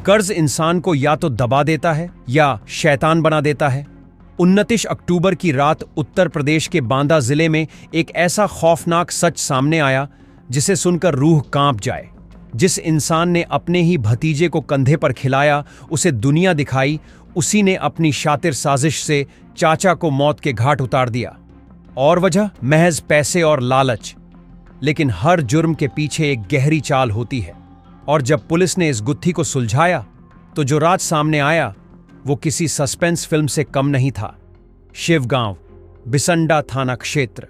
कर्ज इंसान को या तो दबा देता है या शैतान बना देता है। 29 अक्टूबर की रात उत्तर प्रदेश के बांदा जिले में एक ऐसा खौफनाक सच सामने आया जिसे सुनकर रूह कांप जाए। जिस इंसान ने अपने ही भतीजे को कंधे पर खिलाया, उसे दुनिया दिखाई, उसी ने अपनी शातिर साजिश से चाचा को मौत के घाट उतार दिया। और वजह महज पैसे और लालच। लेकिन हर जुर्म के पीछे एक गहरी चाल होती है, और जब पुलिस ने इस गुत्थी को सुलझाया तो जो राज सामने आया वो किसी सस्पेंस फिल्म से कम नहीं था। शिवगांव, बिसंडा थाना क्षेत्र।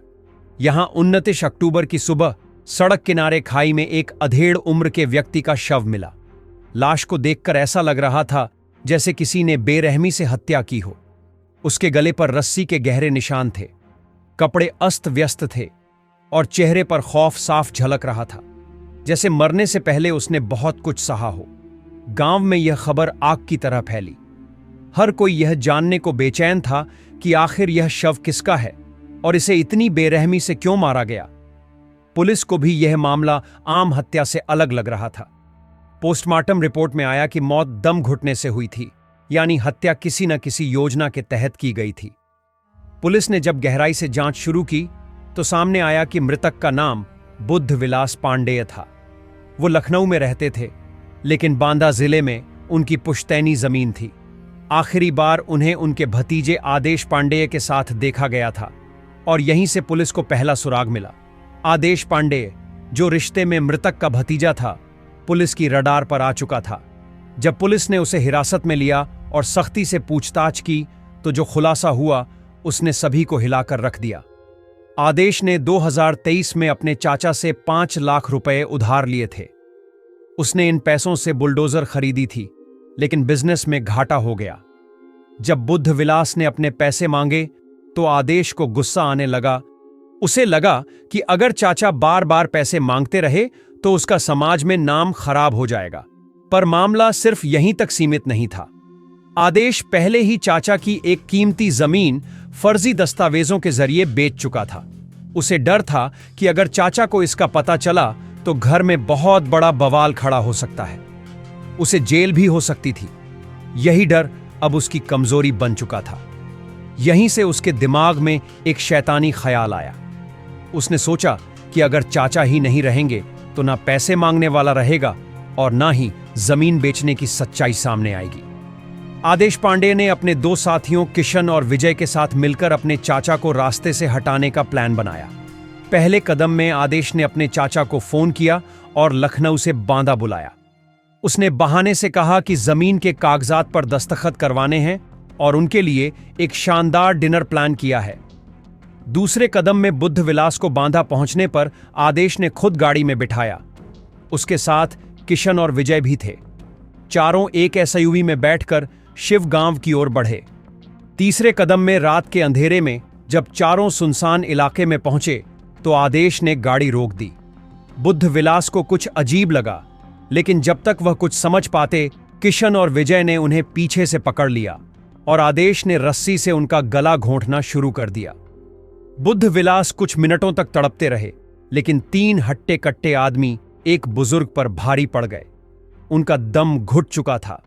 यहां 29 अक्टूबर की सुबह सड़क किनारे खाई में एक अधेड़ उम्र के व्यक्ति का शव मिला। लाश को देखकर ऐसा लग रहा था जैसे किसी ने बेरहमी से हत्या की हो। उसके गले पर रस्सी के गहरे निशान थे, कपड़े अस्त व्यस्त थे और चेहरे पर खौफ साफ झलक रहा था, जैसे मरने से पहले उसने बहुत कुछ सहा हो। गांव में यह खबर आग की तरह फैली। हर कोई यह जानने को बेचैन था कि आखिर यह शव किसका है और इसे इतनी बेरहमी से क्यों मारा गया। पुलिस को भी यह मामला आम हत्या से अलग लग रहा था। पोस्टमार्टम रिपोर्ट में आया कि मौत दम घुटने से हुई थी, यानी हत्या किसी न किसी योजना के तहत की गई थी। पुलिस ने जब गहराई से जांच शुरू की तो सामने आया कि मृतक का नाम बुद्ध विलास पांडेय था। वो लखनऊ में रहते थे, लेकिन बांदा जिले में उनकी पुश्तैनी जमीन थी। आखिरी बार उन्हें उनके भतीजे आदेश पांडेय के साथ देखा गया था और यहीं से पुलिस को पहला सुराग मिला। आदेश पांडेय, जो रिश्ते में मृतक का भतीजा था, पुलिस की रडार पर आ चुका था। जब पुलिस ने उसे हिरासत में लिया और सख्ती से पूछताछ की तो जो खुलासा हुआ उसने सभी को हिलाकर रख दिया। आदेश ने 2023 में अपने चाचा से 5 लाख रुपए उधार लिए थे। उसने इन पैसों से बुलडोजर खरीदी थी, लेकिन बिजनेस में घाटा हो गया। जब बुद्ध विलास ने अपने पैसे मांगे तो आदेश को गुस्सा आने लगा। उसे लगा कि अगर चाचा बार बार पैसे मांगते रहे तो उसका समाज में नाम खराब हो जाएगा। पर मामला सिर्फ यहीं तक सीमित नहीं था। आदेश पहले ही चाचा की एक कीमती जमीन फर्जी दस्तावेजों के जरिए बेच चुका था। उसे डर था कि अगर चाचा को इसका पता चला तो घर में बहुत बड़ा बवाल खड़ा हो सकता है, उसे जेल भी हो सकती थी। यही डर अब उसकी कमजोरी बन चुका था। यहीं से उसके दिमाग में एक शैतानी ख्याल आया। उसने सोचा कि अगर चाचा ही नहीं रहेंगे तो ना पैसे मांगने वाला रहेगा और ना ही जमीन बेचने की सच्चाई सामने आएगी। आदेश पांडे ने अपने 2 साथियों किशन और विजय के साथ मिलकर अपने चाचा को रास्ते से हटाने का प्लान बनाया। पहले कदम में आदेश ने अपने चाचा को फोन किया और लखनऊ से बांदा बुलाया। उसने बहाने से कहा कि जमीन के कागजात पर दस्तखत करवाने हैं और उनके लिए एक शानदार डिनर प्लान किया है। दूसरे कदम में बुद्ध विलास को बांदा पहुंचने पर आदेश ने खुद गाड़ी में बिठाया। उसके साथ किशन और विजय भी थे। चारों एक एसयूवी में बैठकर शिवगांव की ओर बढ़े। तीसरे कदम में रात के अंधेरे में जब चारों सुनसान इलाके में पहुंचे तो आदेश ने गाड़ी रोक दी। बुद्ध विलास को कुछ अजीब लगा, लेकिन जब तक वह कुछ समझ पाते, किशन और विजय ने उन्हें पीछे से पकड़ लिया और आदेश ने रस्सी से उनका गला घोंटना शुरू कर दिया। बुद्ध विलास कुछ मिनटों तक तड़पते रहे, लेकिन 3 हट्टे कट्टे आदमी एक बुजुर्ग पर भारी पड़ गए। उनका दम घुट चुका था।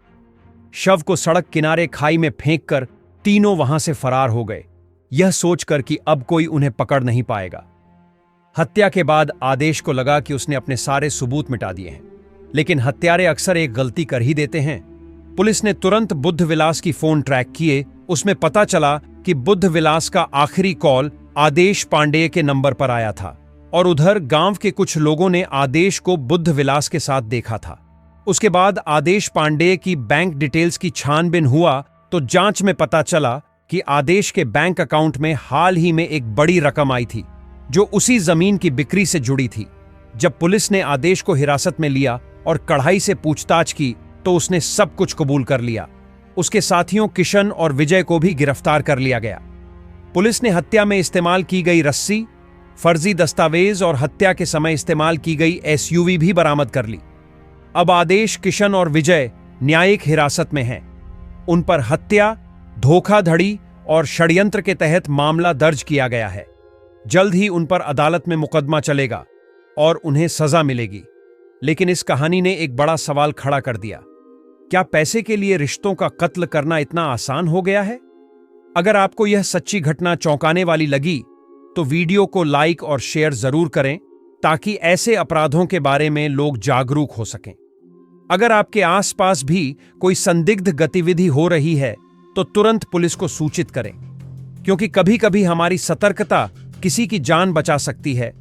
शव को सड़क किनारे खाई में फेंककर तीनों वहां से फरार हो गए, यह सोचकर कि अब कोई उन्हें पकड़ नहीं पाएगा। हत्या के बाद आदेश को लगा कि उसने अपने सारे सबूत मिटा दिए हैं, लेकिन हत्यारे अक्सर एक गलती कर ही देते हैं। पुलिस ने तुरंत बुद्ध विलास की फोन ट्रैक किए। उसमें पता चला कि बुद्ध विलास का आखिरी कॉल आदेश पांडेय के नंबर पर आया था और उधर गांव के कुछ लोगों ने आदेश को बुद्ध विलास के साथ देखा था। उसके बाद आदेश पांडेय की बैंक डिटेल्स की छानबीन हुआ तो जांच में पता चला कि आदेश के बैंक अकाउंट में हाल ही में एक बड़ी रकम आई थी जो उसी जमीन की बिक्री से जुड़ी थी। जब पुलिस ने आदेश को हिरासत में लिया और कड़ाई से पूछताछ की तो उसने सब कुछ कबूल कर लिया। उसके साथियों किशन और विजय को भी गिरफ्तार कर लिया गया। पुलिस ने हत्या में इस्तेमाल की गई रस्सी, फर्जी दस्तावेज और हत्या के समय इस्तेमाल की गई एसयूवी भी बरामद कर ली। अब आदेश, किशन और विजय न्यायिक हिरासत में हैं। उन पर हत्या, धोखाधड़ी और षड्यंत्र के तहत मामला दर्ज किया गया है। जल्द ही उन पर अदालत में मुकदमा चलेगा और उन्हें सजा मिलेगी। लेकिन इस कहानी ने एक बड़ा सवाल खड़ा कर दिया। क्या पैसे के लिए रिश्तों का कत्ल करना इतना आसान हो गया है? अगर आपको यह सच्ची घटना चौंकाने वाली लगी तो वीडियो को लाइक और शेयर जरूर करें ताकि ऐसे अपराधों के बारे में लोग जागरूक हो सकें। अगर आपके आसपास भी कोई संदिग्ध गतिविधि हो रही है तो तुरंत पुलिस को सूचित करें, क्योंकि कभी-कभी हमारी सतर्कता किसी की जान बचा सकती है।